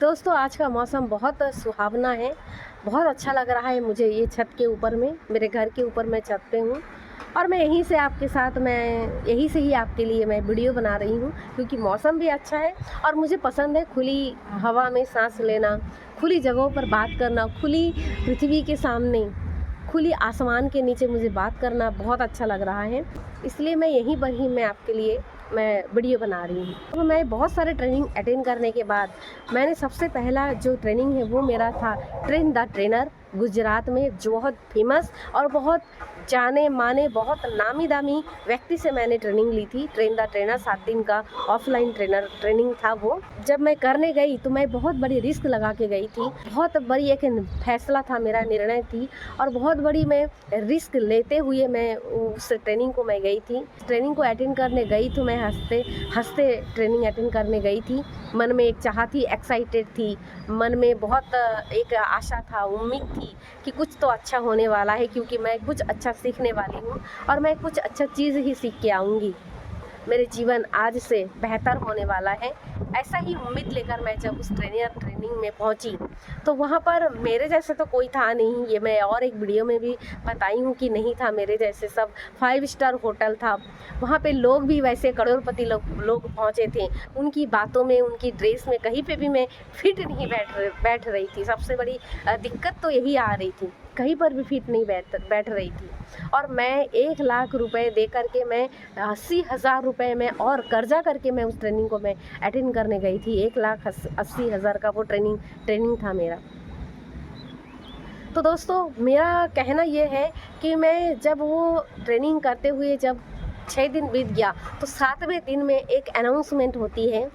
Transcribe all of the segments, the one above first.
दोस्तों आज का मौसम बहुत सुहावना है। बहुत अच्छा लग रहा है मुझे ये छत के ऊपर में, मेरे घर के ऊपर मैं छत पे हूँ और मैं यहीं से ही आपके लिए मैं वीडियो बना रही हूँ क्योंकि मौसम भी अच्छा है और मुझे पसंद है खुली हवा में सांस लेना, खुली जगहों पर बात करना, खुली पृथ्वी के सामने, खुली आसमान के नीचे मुझे बात करना बहुत अच्छा लग रहा है। इसलिए मैं यहीं पर ही मैं आपके लिए मैं वीडियो बना रही हूँ। तो मैं बहुत सारे ट्रेनिंग अटेंड करने के बाद मैंने सबसे पहला जो ट्रेनिंग है वो मेरा था ट्रेन द ट्रेनर, गुजरात में जो बहुत फेमस और बहुत जाने माने बहुत नामी दामी व्यक्ति से मैंने ट्रेनिंग ली थी। ट्रेन द ट्रेनर 7 दिन का ऑफलाइन ट्रेनिंग था वो। जब मैं करने गई तो मैं बहुत बड़ी रिस्क लगा के गई थी, बहुत बड़ी एक फैसला था, मेरा निर्णय थी और बहुत बड़ी मैं रिस्क लेते हुए मैं उस ट्रेनिंग को मैं गई थी। ट्रेनिंग को अटेंड करने गई तो मैं हंसते हंसते ट्रेनिंग अटेंड करने गई थी। मन में एक चाह थी, एक्साइटेड थी, मन में बहुत एक आशा था, उम्मीद थी कि कुछ तो अच्छा होने वाला है क्योंकि मैं कुछ अच्छा सीखने वाली हूँ और मैं कुछ अच्छा चीज़ ही सीख के आऊँगी। मेरे जीवन आज से बेहतर होने वाला है, ऐसा ही उम्मीद लेकर मैं जब उस ट्रेनिंग में पहुंची तो वहाँ पर मेरे जैसे तो कोई था नहीं। ये मैं और एक वीडियो में भी बताई हूँ कि नहीं था मेरे जैसे, सब 5 स्टार होटल था। वहाँ पे लोग भी वैसे करोड़पति लोग पहुँचे थे। उनकी बातों में, उनकी ड्रेस में कहीं पे भी मैं फिट नहीं बैठ रही थी। सबसे बड़ी दिक्कत तो यही आ रही थी, कहीं पर भी फिट नहीं बैठ रही थी। और मैं 1 लाख रुपए दे करके मैं 80,000 रुपये में और कर्जा करके मैं उस ट्रेनिंग को मैं अटेंड करने गई थी। 1,80,000 का वो ट्रेनिंग था मेरा। तो दोस्तों मेरा कहना ये है कि मैं जब वो ट्रेनिंग करते हुए जब 6 दिन बीत गया तो 7वें दिन में एक अनाउंसमेंट होती है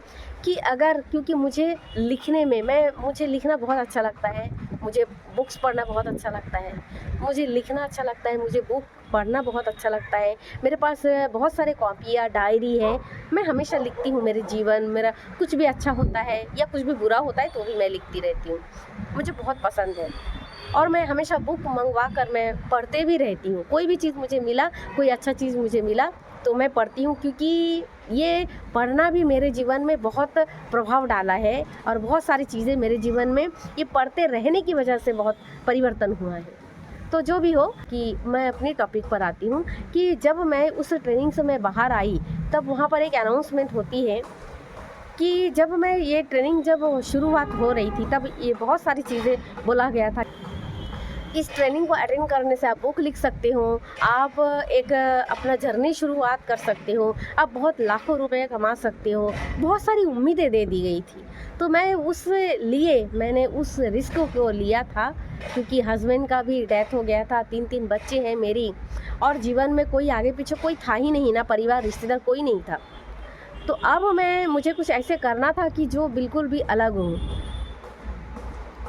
कि अगर, क्योंकि मुझे लिखना बहुत अच्छा लगता है, मुझे बुक्स पढ़ना बहुत अच्छा लगता है, मुझे लिखना अच्छा लगता है, मुझे बुक पढ़ना बहुत अच्छा लगता है। मेरे पास बहुत सारे कॉपियाँ, डायरी है, मैं हमेशा लिखती हूँ। मेरे जीवन मेरा कुछ भी अच्छा होता है या कुछ भी बुरा होता है तो भी मैं लिखती रहती हूँ, मुझे बहुत पसंद है। और मैं हमेशा बुक मंगवा कर मैं पढ़ते भी रहती हूँ। कोई भी चीज़ मुझे मिला, कोई अच्छा चीज़ मुझे मिला तो मैं पढ़ती हूँ क्योंकि ये पढ़ना भी मेरे जीवन में बहुत प्रभाव डाला है और बहुत सारी चीज़ें मेरे जीवन में ये पढ़ते रहने की वजह से बहुत परिवर्तन हुआ है। तो जो भी हो, कि मैं अपनी टॉपिक पर आती हूँ कि जब मैं उस ट्रेनिंग से मैं बाहर आई तब वहाँ पर एक अनाउंसमेंट होती है कि जब मैं ये ट्रेनिंग जब शुरुआत हो रही थी तब ये बहुत सारी चीज़ें बोला गया था। इस ट्रेनिंग को अटेंड करने से आप बुक लिख सकते हो, आप एक अपना जर्नी शुरुआत कर सकते हो, आप बहुत लाखों रुपए कमा सकते हो, बहुत सारी उम्मीदें दे दी गई थी। तो मैंने उस रिस्क को लिया था क्योंकि हस्बैंड का भी डेथ हो गया था, 3 बच्चे हैं मेरी और जीवन में कोई आगे पीछे कोई था ही नहीं, ना परिवार रिश्तेदार कोई नहीं था। तो अब मुझे कुछ ऐसे करना था कि जो बिल्कुल भी अलग हो।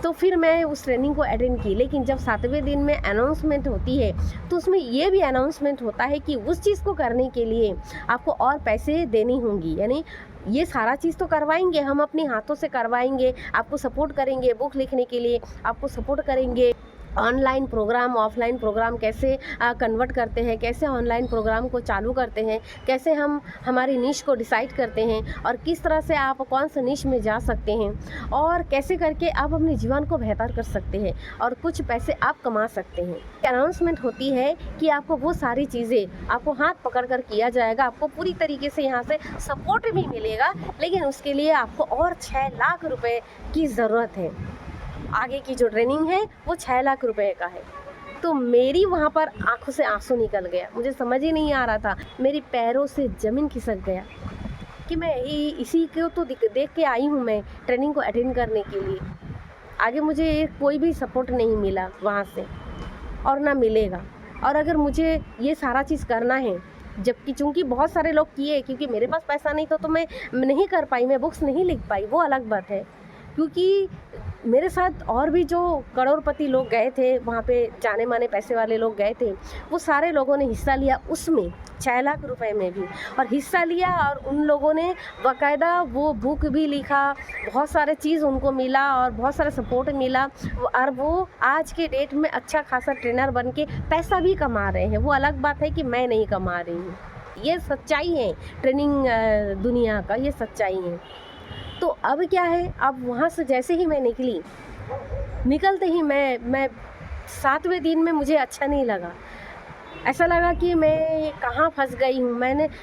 तो फिर मैं उस ट्रेनिंग को अटेंड की, लेकिन जब 7वें दिन में अनाउंसमेंट होती है तो उसमें ये भी अनाउंसमेंट होता है कि उस चीज़ को करने के लिए आपको और पैसे देनी होंगी। यानी ये सारा चीज़ तो करवाएंगे, हम अपने हाथों से करवाएंगे, आपको सपोर्ट करेंगे, बुक लिखने के लिए आपको सपोर्ट करेंगे, ऑनलाइन प्रोग्राम ऑफलाइन प्रोग्राम कैसे कन्वर्ट करते हैं, कैसे ऑनलाइन प्रोग्राम को चालू करते हैं, कैसे हम हमारी निश को डिसाइड करते हैं और किस तरह से आप कौन सा निश में जा सकते हैं और कैसे करके आप अपने जीवन को बेहतर कर सकते हैं और कुछ पैसे आप कमा सकते हैं। अनाउंसमेंट होती है कि आपको वो सारी चीज़ें आपको हाथ पकड़ कर किया जाएगा, आपको पूरी तरीके से यहाँ से सपोर्ट भी मिलेगा, लेकिन उसके लिए आपको और 6 लाख रुपए की ज़रूरत है। आगे की जो ट्रेनिंग है वो 6 लाख रुपए का है। तो मेरी वहाँ पर आंखों से आंसू निकल गया, मुझे समझ ही नहीं आ रहा था, मेरी पैरों से ज़मीन खिसक गया कि मैं इसी को तो देख के आई हूँ मैं ट्रेनिंग को अटेंड करने के लिए। आगे मुझे कोई भी सपोर्ट नहीं मिला वहाँ से और ना मिलेगा। और अगर मुझे ये सारा चीज़ करना है, जबकि चूँकि बहुत सारे लोग किए, क्योंकि मेरे पास पैसा नहीं था तो मैं नहीं कर पाई, मैं बुक्स नहीं लिख पाई, वो अलग बात है। क्योंकि मेरे साथ और भी जो करोड़पति लोग गए थे, वहाँ पे जाने माने पैसे वाले लोग गए थे, वो सारे लोगों ने हिस्सा लिया उसमें 6 लाख रुपए में भी, और हिस्सा लिया और उन लोगों ने बाकायदा वो बुक भी लिखा, बहुत सारे चीज़ उनको मिला और बहुत सारा सपोर्ट मिला और वो आज के डेट में अच्छा खासा ट्रेनर बन के पैसा भी कमा रहे हैं। वो अलग बात है कि मैं नहीं कमा रही हूँ, ये सच्चाई है, ट्रेनिंग दुनिया का ये सच्चाई है। तो अब क्या है, अब वहाँ से जैसे ही मैं निकली, निकलते ही मैं 7वें दिन में मुझे अच्छा नहीं लगा। ऐसा लगा कि मैं कहाँ फँस गई हूँ।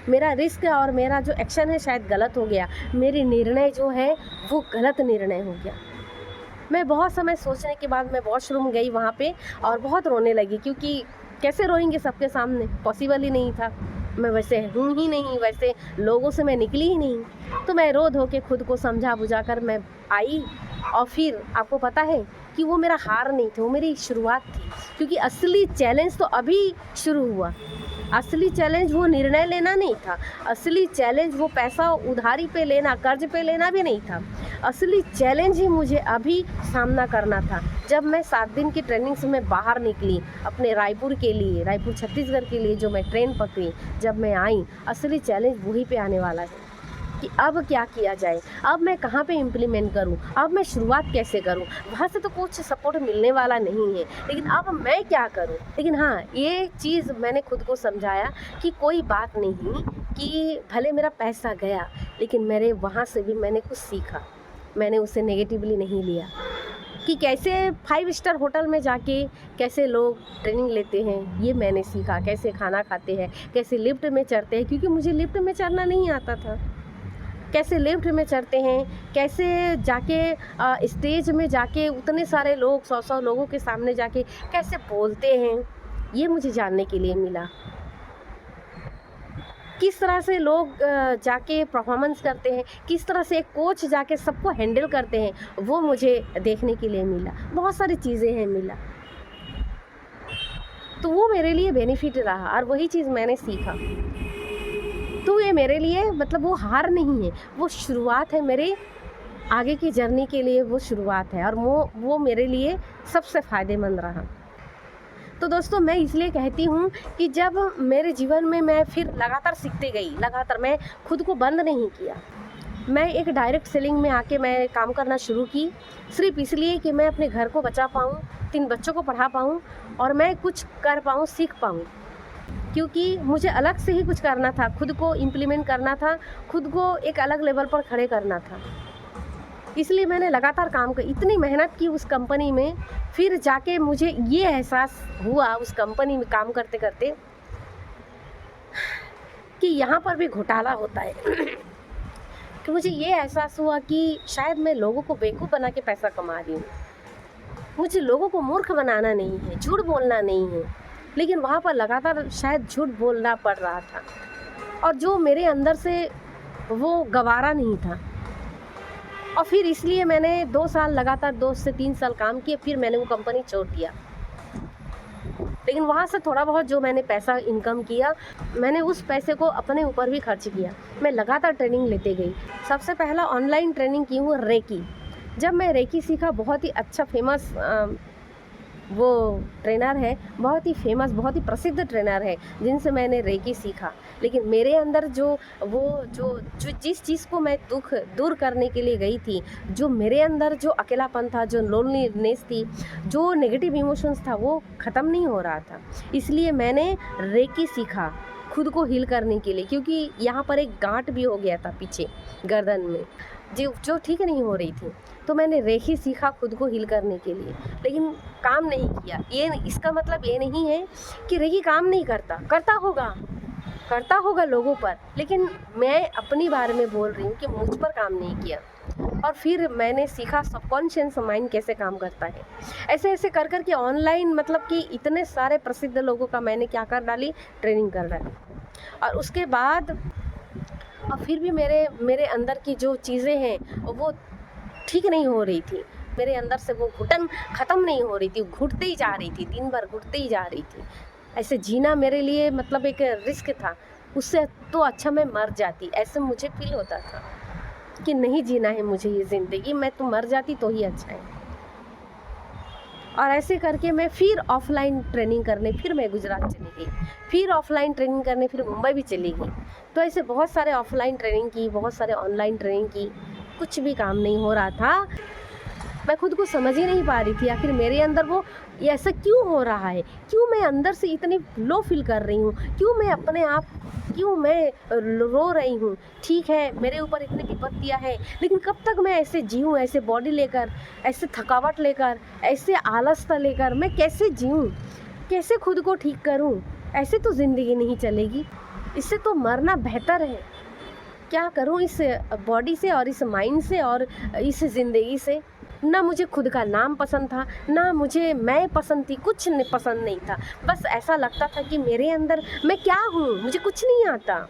मेरा रिस्क और मेरा जो एक्शन है शायद गलत हो गया। मेरी निर्णय जो है वो गलत निर्णय हो गया। मैं बहुत समय सोचने के बाद मैं वॉशरूम गई वहाँ पे और बहुत रोने लगी, क्योंकि कैसे रोएंगे सबके सामने, पॉसिबल ही नहीं था। मैं वैसे हूँ ही नहीं, वैसे लोगों से मैं निकली ही नहीं। तो मैं रो धो के खुद को समझा बुझा कर मैं आई। और फिर आपको पता है कि वो मेरा हार नहीं था, वो मेरी शुरुआत थी, क्योंकि असली चैलेंज तो अभी शुरू हुआ। असली चैलेंज वो निर्णय लेना नहीं था, असली चैलेंज वो पैसा उधारी पे लेना, कर्ज पे लेना भी नहीं था। असली चैलेंज ही मुझे अभी सामना करना था। जब मैं 7 दिन की ट्रेनिंग से मैं बाहर निकली अपने रायपुर के लिए, रायपुर छत्तीसगढ़ के लिए जो मैं ट्रेन पकड़ी, जब मैं आई, असली चैलेंज वहीं पे आने वाला है कि अब क्या किया जाए, अब मैं कहाँ पे इम्प्लीमेंट करूँ, अब मैं शुरुआत कैसे करूँ। वहाँ से तो कुछ सपोर्ट मिलने वाला नहीं है, लेकिन अब मैं क्या करूँ। लेकिन हाँ, ये चीज़ मैंने खुद को समझाया कि कोई बात नहीं, कि भले मेरा पैसा गया, लेकिन मेरे वहाँ से भी मैंने कुछ सीखा। मैंने उसे नेगेटिवली नहीं लिया कि कैसे 5 स्टार होटल में जाके कैसे लोग ट्रेनिंग लेते हैं, ये मैंने सीखा। कैसे खाना खाते हैं, कैसे लिफ्ट में चढ़ते हैं, क्योंकि मुझे लिफ्ट में चढ़ना नहीं आता था। कैसे लिफ्ट में चढ़ते हैं, कैसे जाके स्टेज में जाके उतने सारे लोग 100-100 लोगों के सामने जाके कैसे बोलते हैं, ये मुझे जानने के लिए मिला। किस तरह से लोग जाके परफॉर्मेंस करते हैं, किस तरह से एक कोच जाके सबको हैंडल करते हैं, वो मुझे देखने के लिए मिला। बहुत सारी चीज़ें हैं मिला, तो वो मेरे लिए बेनिफिट रहा और वही चीज़ मैंने सीखा। तो ये मेरे लिए मतलब वो हार नहीं है, वो शुरुआत है मेरे आगे की जर्नी के लिए, वो शुरुआत है और वो मेरे लिए सबसे फ़ायदेमंद रहा। तो दोस्तों, मैं इसलिए कहती हूँ कि जब मेरे जीवन में मैं फिर लगातार सीखती गई, लगातार मैं खुद को बंद नहीं किया। मैं एक डायरेक्ट सेलिंग में आके मैं काम करना शुरू की, सिर्फ इसलिए कि मैं अपने घर को बचा पाऊँ, 3 बच्चों को पढ़ा पाऊँ और मैं कुछ कर पाऊँ, सीख पाऊँ। क्योंकि मुझे अलग से ही कुछ करना था, खुद को इम्प्लीमेंट करना था, खुद को एक अलग लेवल पर खड़े करना था। इसलिए मैंने लगातार काम कर, इतनी मेहनत की उस कंपनी में, फिर जाके मुझे ये एहसास हुआ उस कंपनी में काम करते करते कि यहाँ पर भी घोटाला होता है। कि मुझे ये एहसास हुआ कि शायद मैं लोगों को बेवकूफ़ बना के पैसा कमा रही हूँ। मुझे लोगों को मूर्ख बनाना नहीं है, झूठ बोलना नहीं है, लेकिन वहाँ पर लगातार शायद झूठ बोलना पड़ रहा था और जो मेरे अंदर से वो गवारा नहीं था। और फिर इसलिए मैंने 2 साल लगातार 2 से 3 साल काम किए, फिर मैंने वो कंपनी छोड़ दिया। लेकिन वहाँ से थोड़ा बहुत जो मैंने पैसा इनकम किया, मैंने उस पैसे को अपने ऊपर भी खर्च किया। मैं लगातार ट्रेनिंग लेते गई। सबसे पहला ऑनलाइन ट्रेनिंग की हूँ रेकी। जब मैं रेकी सीखा, बहुत ही अच्छा फेमस वो ट्रेनर है, बहुत ही फेमस, बहुत ही प्रसिद्ध ट्रेनर है जिनसे मैंने रेकी सीखा। लेकिन मेरे अंदर जो जिस चीज़ को मैं दुख दूर करने के लिए गई थी, जो मेरे अंदर जो अकेलापन था, जो लोनलीनेस थी, जो नेगेटिव इमोशंस था, वो ख़त्म नहीं हो रहा था। इसलिए मैंने रेकी सीखा खुद को हील करने के लिए, क्योंकि यहाँ पर एक गांठ भी हो गया था पीछे गर्दन में, जो ठीक नहीं हो रही थी। तो मैंने रेकी सीखा खुद को हील करने के लिए, लेकिन काम नहीं किया। ये इसका मतलब ये नहीं है कि रेकी काम नहीं करता, करता होगा लोगों पर, लेकिन मैं अपनी बारे में बोल रही हूँ कि मुझ पर काम नहीं किया। और फिर मैंने सीखा सबकॉन्शियस माइंड कैसे काम करता है। ऐसे ऐसे कर कर के ऑनलाइन, मतलब कि इतने सारे प्रसिद्ध लोगों का मैंने क्या कर डाली, ट्रेनिंग कर डाली। और उसके बाद और फिर भी मेरे अंदर की जो चीज़ें हैं वो ठीक नहीं हो रही थी। मेरे अंदर से वो घुटन ख़त्म नहीं हो रही थी, घुटती ही जा रही थी, दिन भर घुटती ही जा रही थी। ऐसे जीना मेरे लिए मतलब एक रिस्क था, उससे तो अच्छा मैं मर जाती, ऐसे मुझे फील होता था कि नहीं जीना है मुझे ये ज़िंदगी, मैं तो मर जाती तो ही अच्छा है। और ऐसे करके मैं फिर ऑफलाइन ट्रेनिंग करने फिर मैं गुजरात चली गई, फिर ऑफलाइन ट्रेनिंग करने फिर मुंबई भी चली गई। तो ऐसे बहुत सारे ऑफलाइन ट्रेनिंग की, बहुत सारे ऑनलाइन ट्रेनिंग की, कुछ भी काम नहीं हो रहा था। मैं खुद को समझ ही नहीं पा रही थी, आखिर मेरे अंदर वो ये ऐसा क्यों हो रहा है, क्यों मैं अंदर से इतनी लो फील कर रही हूँ, क्यों मैं अपने आप, क्यों मैं रो रही हूँ। ठीक है, मेरे ऊपर इतनी विपत्तियाँ हैं, लेकिन कब तक मैं ऐसे जीऊँ, ऐसे बॉडी लेकर, ऐसे थकावट लेकर, ऐसे आलसता लेकर मैं कैसे जीऊँ, कैसे खुद को ठीक करूँ। ऐसे तो ज़िंदगी नहीं चलेगी, इससे तो मरना बेहतर है। क्या करूँ इस बॉडी से और इस माइंड से और इस ज़िंदगी से। ना मुझे खुद का नाम पसंद था, ना मुझे मैं पसंद थी, कुछ पसंद नहीं था। बस ऐसा लगता था कि मेरे अंदर मैं क्या हूँ, मुझे कुछ नहीं आता,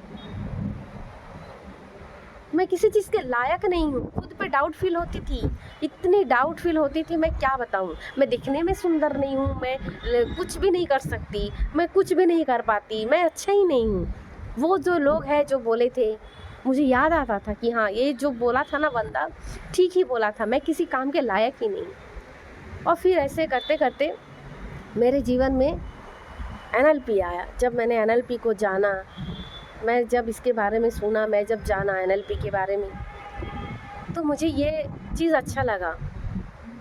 मैं किसी चीज़ के लायक नहीं हूँ। खुद पे डाउट फील होती थी, इतनी डाउट फील होती थी, मैं क्या बताऊँ। मैं दिखने में सुंदर नहीं हूँ, मैं कुछ भी नहीं कर सकती, मैं कुछ भी नहीं कर पाती, मैं अच्छा ही नहीं हूँ। वो जो लोग हैं जो बोले थे, मुझे याद आता था कि हाँ, ये जो बोला था ना बंदा, ठीक ही बोला था, मैं किसी काम के लायक ही नहीं। और फिर ऐसे करते करते मेरे जीवन में एनएलपी आया। जब मैंने एनएलपी को जाना, मैं जब इसके बारे में सुना, मैं जब जाना एनएलपी के बारे में, तो मुझे ये चीज़ अच्छा लगा।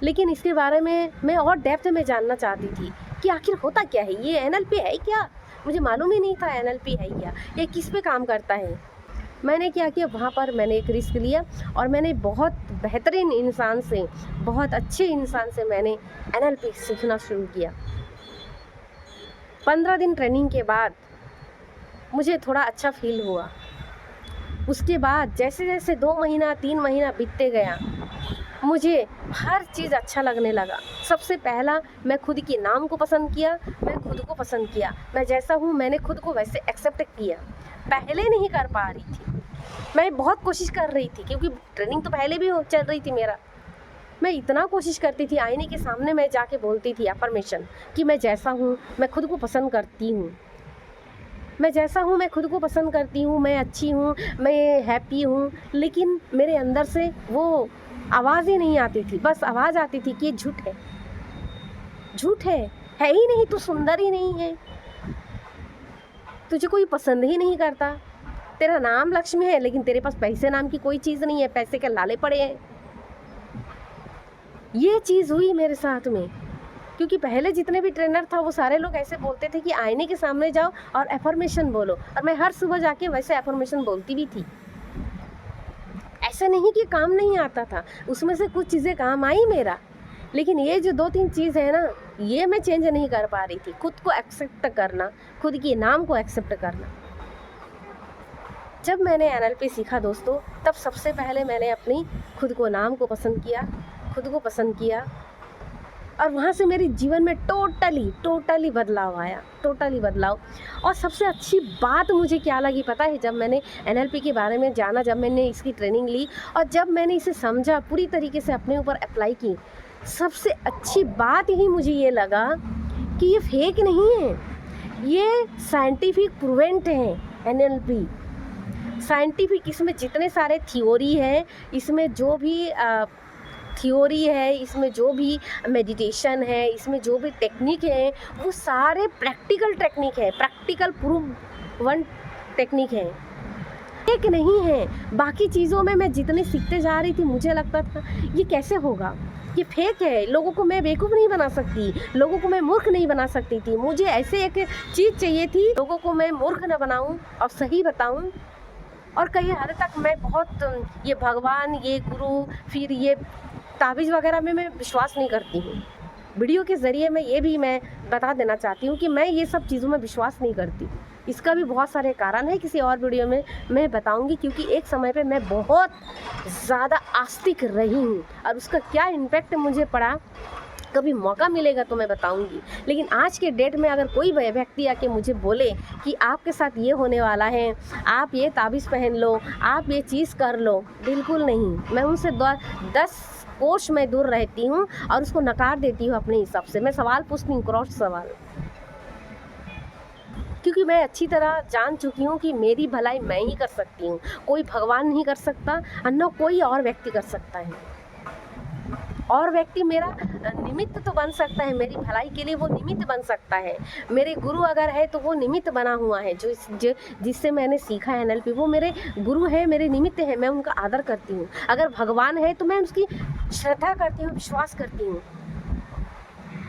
लेकिन इसके बारे में मैं और डेप्थ में जानना चाहती थी कि आखिर होता क्या है, ये एनएलपी है क्या। मुझे मालूम ही नहीं था एनएलपी है क्या, ये किस पे काम करता है। मैंने क्या किया, वहाँ पर मैंने एक रिस्क लिया और मैंने बहुत बेहतरीन इंसान से, बहुत अच्छे इंसान से मैंने एनएलपी सीखना शुरू किया। 15 दिन ट्रेनिंग के बाद मुझे थोड़ा अच्छा फील हुआ। उसके बाद जैसे जैसे 2 महीना 3 महीना बीतते गया, मुझे हर चीज़ अच्छा लगने लगा। सबसे पहला, मैं खुद के नाम को पसंद किया, मैं खुद को पसंद किया। मैं जैसा हूँ मैंने खुद को वैसे एक्सेप्ट किया। पहले नहीं कर पा रही थी, मैं बहुत कोशिश कर रही थी, क्योंकि ट्रेनिंग तो पहले भी चल रही थी मेरा। मैं इतना कोशिश करती थी, आईने के सामने मैं जाके बोलती थी अफर्मेशन कि मैं जैसा हूँ मैं खुद को पसंद करती हूँ, मैं जैसा हूँ मैं खुद को पसंद करती हूँ, मैं अच्छी हूँ, मैं हैप्पी हूँ। लेकिन मेरे अंदर से वो आवाज़ ही नहीं आती थी, बस आवाज़ आती थी कि ये झूठ है, झूठ है ही नहीं, तू सुंदर ही नहीं है, तुझे कोई पसंद ही नहीं करता, तेरा नाम लक्ष्मी है लेकिन तेरे पास पैसे नाम की कोई चीज़ नहीं है, पैसे के लाले पड़े हैं। ये चीज़ हुई मेरे साथ में, क्योंकि पहले जितने भी ट्रेनर था वो सारे लोग ऐसे बोलते थे कि आईने के सामने जाओ और एफर्मेशन बोलो, और मैं हर सुबह जाके वैसे एफर्मेशन बोलती भी थी। ऐसा नहीं कि काम नहीं आता था, उसमें से कुछ चीज़ें काम आई मेरा, लेकिन ये जो 2-3 चीज़ है ना, ये मैं चेंज नहीं कर पा रही थी। खुद को एक्सेप्ट करना, खुद के नाम को एक्सेप्ट करना। जब मैंने एनएलपी सीखा दोस्तों, तब सबसे पहले मैंने अपनी खुद को नाम को पसंद किया, खुद को पसंद किया, और वहाँ से मेरे जीवन में टोटली बदलाव आया, टोटली बदलाव। और सबसे अच्छी बात मुझे क्या लगी पता है, जब मैंने एनएलपी के बारे में जाना, जब मैंने इसकी ट्रेनिंग ली और जब मैंने इसे समझा, पूरी तरीके से अपने ऊपर अप्लाई की, सबसे अच्छी बात ही मुझे ये लगा कि ये फेक नहीं है, ये साइंटिफिक प्रूवेंट है। एनएलपी साइंटिफिक, इसमें जितने सारे थ्योरी है, इसमें जो भी थ्योरी है, इसमें जो भी मेडिटेशन है, इसमें जो भी टेक्निक है, वो सारे प्रैक्टिकल टेक्निक है, प्रैक्टिकल प्रूवन टेक्निक है, एक नहीं है। बाकी चीज़ों में मैं जितने सीखते जा रही थी, मुझे लगता था ये कैसे होगा, ये फेक है, लोगों को मैं बेवकूफ़ नहीं बना सकती, लोगों को मैं मूर्ख नहीं बना सकती थी। मुझे ऐसे एक चीज़ चाहिए थी, लोगों को मैं मूर्ख न बनाऊं और सही बताऊं। और कई हद तक मैं बहुत ये भगवान, ये गुरु, फिर ये ताबीज़ वगैरह में मैं विश्वास नहीं करती हूँ। वीडियो के ज़रिए मैं बता देना चाहती हूँ कि मैं ये सब चीज़ों में विश्वास नहीं करती। इसका भी बहुत सारे कारण है, किसी और वीडियो में मैं बताऊंगी, क्योंकि एक समय पे मैं बहुत ज़्यादा आस्तिक रही हूँ और उसका क्या इम्पैक्ट मुझे पड़ा, कभी मौका मिलेगा तो मैं बताऊंगी। लेकिन आज के डेट में अगर कोई व्यक्ति आके मुझे बोले कि आपके साथ ये होने वाला है, आप ये ताबीज़ पहन लो, आप ये चीज़ कर लो, बिल्कुल नहीं। मैं उनसे 10 कोस में दूर रहती हूँ और उसको नकार देती हूँ अपने हिसाब से। मैं सवाल पूछती हूँ, क्रॉस सवाल, क्योंकि मैं अच्छी तरह जान चुकी हूँ कि मेरी भलाई मैं ही कर सकती हूँ, कोई भगवान नहीं कर सकता और न कोई और व्यक्ति कर सकता है। और व्यक्ति मेरा निमित्त तो बन सकता है, मेरी भलाई के लिए वो निमित्त बन सकता है। मेरे गुरु अगर है तो वो निमित्त बना हुआ है, जिससे मैंने सीखा एनएलपी, वो मेरे गुरु है, मेरे निमित्त है, मैं उनका आदर करती हूँ। अगर भगवान है तो मैं उसकी श्रद्धा करती हूँ, विश्वास करती हूँ।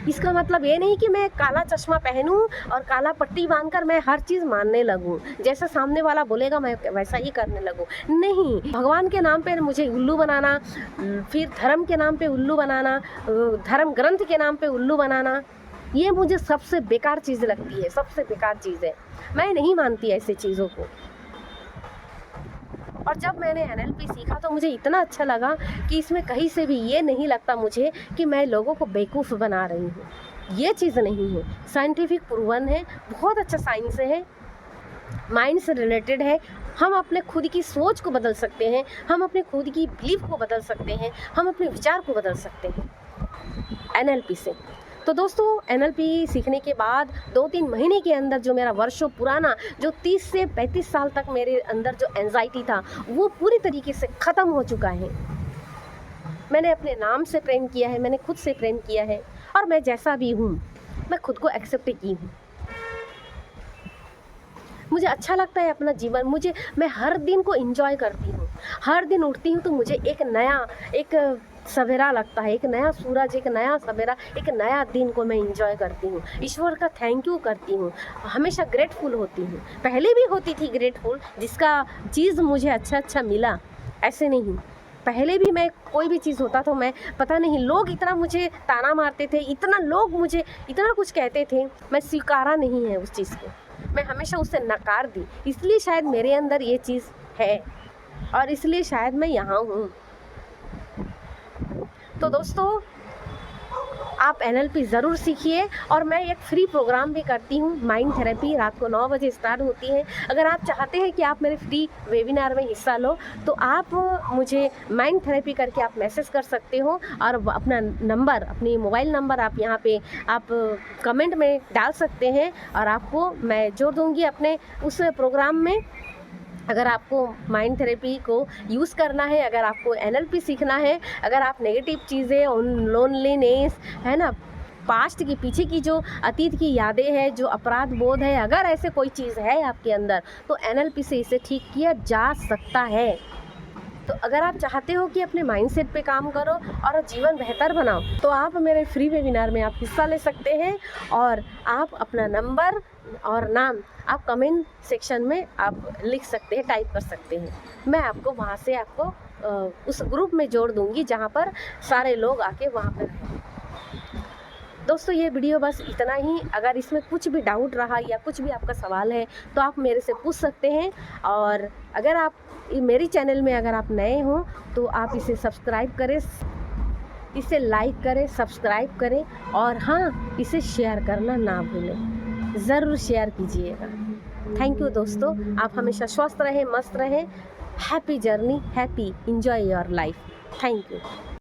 इसका मतलब ये नहीं कि मैं काला चश्मा पहनूं और काला पट्टी बांधकर मैं हर चीज़ मानने लगूं, जैसा सामने वाला बोलेगा मैं वैसा ही करने लगूं। नहीं, भगवान के नाम पे मुझे उल्लू बनाना, फिर धर्म के नाम पे उल्लू बनाना, धर्म ग्रंथ के नाम पे उल्लू बनाना, ये मुझे सबसे बेकार चीज़ लगती है, सबसे बेकार चीज़ है। मैं नहीं मानती ऐसी चीज़ों को। और जब मैंने एनएलपी सीखा तो मुझे इतना अच्छा लगा कि इसमें कहीं से भी ये नहीं लगता मुझे कि मैं लोगों को बेवकूफ़ बना रही हूँ। ये चीज़ नहीं है, साइंटिफिक प्रूवन है, बहुत अच्छा साइंस है, माइंड से रिलेटेड है। हम अपने खुद की सोच को बदल सकते हैं, हम अपने खुद की बिलीफ को बदल सकते हैं, हम अपने विचार को बदल सकते हैं एनएलपी से। तो दोस्तों, एनएलपी सीखने के बाद 2-3 महीने के अंदर जो मेरा वर्षों पुराना जो 30 से 35 साल तक मेरे अंदर जो एंजाइटी था वो पूरी तरीके से ख़त्म हो चुका है। मैंने अपने नाम से प्रेम किया है, मैंने खुद से प्रेम किया है, और मैं जैसा भी हूँ मैं खुद को एक्सेप्ट की हूँ। मुझे अच्छा लगता है अपना जीवन, मैं हर दिन को एंजॉय करती हूँ। हर दिन उठती हूँ तो मुझे एक सवेरा लगता है, एक नया सूरज, एक नया सवेरा, एक नया दिन को मैं एंजॉय करती हूँ। ईश्वर का थैंक यू करती हूँ, हमेशा ग्रेटफुल होती हूँ। पहले भी होती थी ग्रेटफुल, जिसका चीज़ मुझे अच्छा मिला, ऐसे नहीं। पहले भी मैं कोई भी चीज़ होता तो मैं पता नहीं, लोग इतना मुझे ताना मारते थे, इतना लोग मुझे इतना कुछ कहते थे, मैं स्वीकारा नहीं है उस चीज़ को, मैं हमेशा उसे नकार दी। इसलिए शायद मेरे अंदर ये चीज़ है और इसलिए शायद मैं यहाँ हूँ। तो दोस्तों, आप एनएलपी ज़रूर सीखिए। और मैं एक फ्री प्रोग्राम भी करती हूँ, माइंड थेरेपी, रात को 9 बजे स्टार्ट होती है। अगर आप चाहते हैं कि आप मेरे फ्री वेबिनार में हिस्सा लो तो आप मुझे माइंड थेरेपी करके आप मैसेज कर सकते हो, और अपना नंबर, अपनी मोबाइल नंबर आप यहाँ पे आप कमेंट में डाल सकते हैं, और आपको मैं जोड़ दूँगी अपने उस प्रोग्राम में। अगर आपको माइंड थेरेपी को यूज़ करना है, अगर आपको एनएलपी सीखना है, अगर आप नेगेटिव चीज़ें, लोनलीनेस है ना, पास्ट की, पीछे की जो अतीत की यादें हैं, जो अपराध बोध है, अगर ऐसे कोई चीज़ है आपके अंदर तो एनएलपी से इसे ठीक किया जा सकता है। तो अगर आप चाहते हो कि अपने माइंडसेट पे काम करो और जीवन बेहतर बनाओ तो आप मेरे फ्री वेबिनार में आप हिस्सा ले सकते हैं, और आप अपना नंबर और नाम आप कमेंट सेक्शन में आप लिख सकते हैं, टाइप कर सकते हैं। मैं आपको वहाँ से उस ग्रुप में जोड़ दूँगी जहाँ पर सारे लोग आके वहाँ पर रहें। दोस्तों, ये वीडियो बस इतना ही। अगर इसमें कुछ भी डाउट रहा या कुछ भी आपका सवाल है तो आप मेरे से पूछ सकते हैं, और अगर आप मेरी चैनल में अगर आप नए हो तो आप इसे सब्सक्राइब करें, इसे लाइक करें, सब्सक्राइब करें, और हाँ, इसे शेयर करना ना भूलें, ज़रूर शेयर कीजिएगा। थैंक यू दोस्तों, आप हमेशा स्वस्थ रहें, मस्त रहें, happy journey, happy, enjoy your life. Thank you.